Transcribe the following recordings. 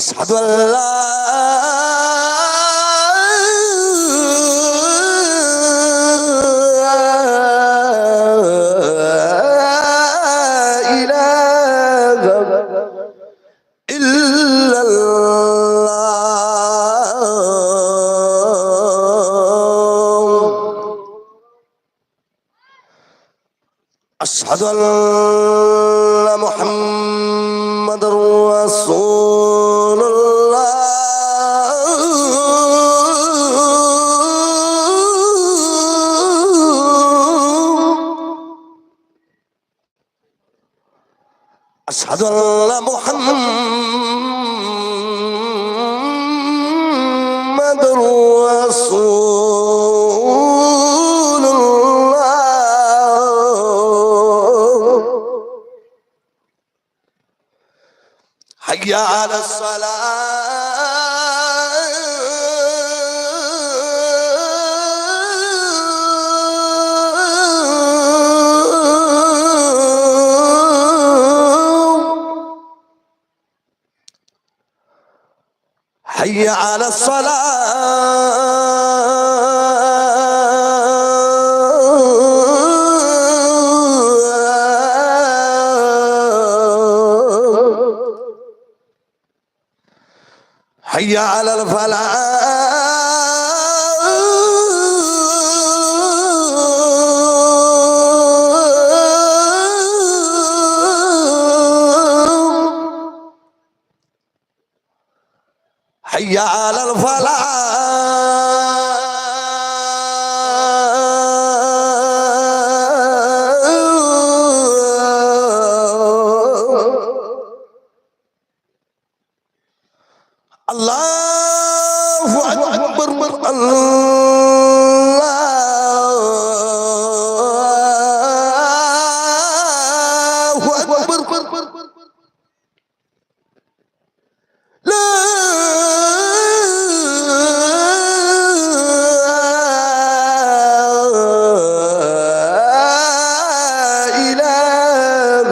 আশহাদু আল্লা أشهد أن محمد رسول الله أشهد أن محمد رسول حي على الصلاة حي على حي على الفلاح حي على الفلاح الله أكبر الله أكبر لا إله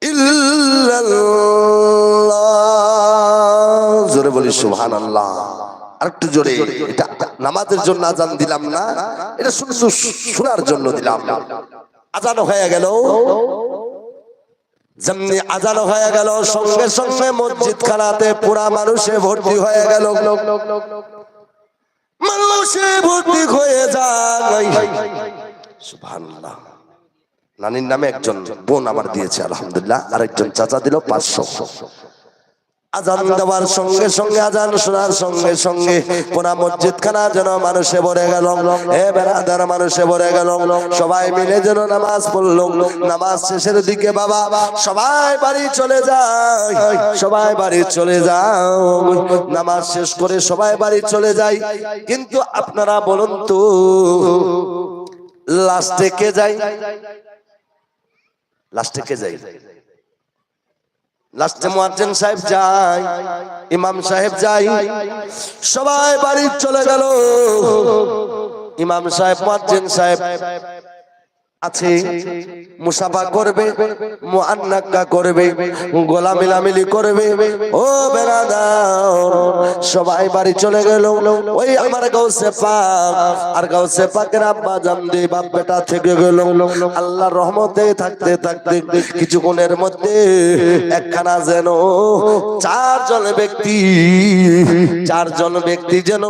إلا الله জোরে বলি সুবহানাল্লাহ আরেকটু জোরে এটা নামাজের জন্য আজান দিলাম না এটা শোনার জন্য দিলাম আজান হয়ে গেল যেমনি আজান হয়ে গেল সঙ্গে সঙ্গে মসজিদ খানাতে পুরা মানুষে ভর্তি হয়ে গেল মানুষে ভর্তি হয়ে যায় সুবহানাল্লাহ নানির নামে একজন বোন আমার দিয়েছে আলহামদুলিল্লাহ আরেকজন চাচা দিল 500 আজান দেওয়ার সঙ্গে সঙ্গে আজান শোনার সঙ্গে সঙ্গে পুরা মসজিদ খানা যেন মানুষে ভরে গেল এ বেরাদার মানুষে ভরে গেল সবাই মিলে যেন নামাজ পড়লো নামাজ শেষের দিকে বাবা সবাই বাড়ি চলে যায় সবাই বাড়ি চলে যাও নামাজ শেষ করে সবাই বাড়ি চলে যায় কিন্তু আপনারা বলুন তো লাস্টে কে যায় লাস্টে কে যায় লাস্টে মুয়াজ্জিন সাহেব যায় ইমাম সাহেব যায় সবাই বাড়ি চলে গেল ইমাম সাহেব মুয়াজ্জিন সাহেব আছে মুসাফা করবে মুআন্নাকা করবে গলা মিলামিলি করবে ও বেরাদার সবাই বাড়ি চলে গেল ওই আমার গাউসে পাক আর গাউসে পাকের আব্বা জানদি বাপ বেটা থেকে গেল আল্লাহর রহমতে থাকতে থাকতে কিছুক্ষণের মধ্যে একখানা যেন চারজন ব্যক্তি যেন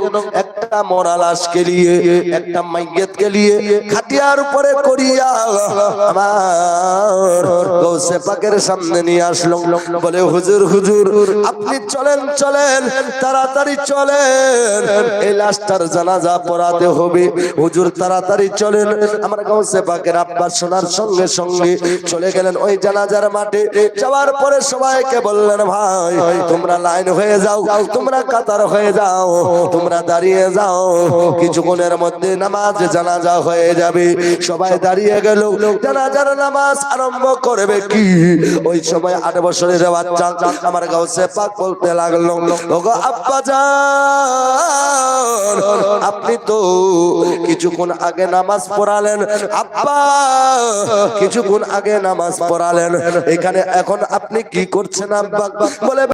একটা মরা লাশকে নিয়ে একটা মাইয়িতকে নিয়ে খাটিয়ার উপরে করিয়া আমার গাউসে পাকের সামনে নিয়ে আসলো বলে হুজুর হুজুর আপনি চলেন চলেন তাড়াতাড়ি চলেন এই লাশটার জানাজা পড়াতে হবে হুজুর তাড়াতাড়ি চলেন আমার গাউসে পাকের আব্বা শোনার সঙ্গে সঙ্গে চলে গেলেন ওই জানাজার মাঠে যাওয়ার পরে সবাইকে বললেন ভাই তোমরা লাইন হয়ে যাও তোমরা কাতার হয়ে যাও তোমরা দাঁড়িয়ে যাও কিছুক্ষণের মধ্যে নামাজ জানাজা হয়ে যাবে সবাই দাঁড়িয়ে গেল জানাজার নামাজ আরম্ভ করবে কি ওই সময় 8 বছরের বাচ্চা আমার গাউসে পাক বলতে লাগলো ওগো আব্বা জান আপনি তো কিছুক্ষণ আগে নামাজ পড়ালেন আব্বা কিছুক্ষণ আগে নামাজ পড়ালেন এখানে এখন আপনি কি করছেন আব্বা বলে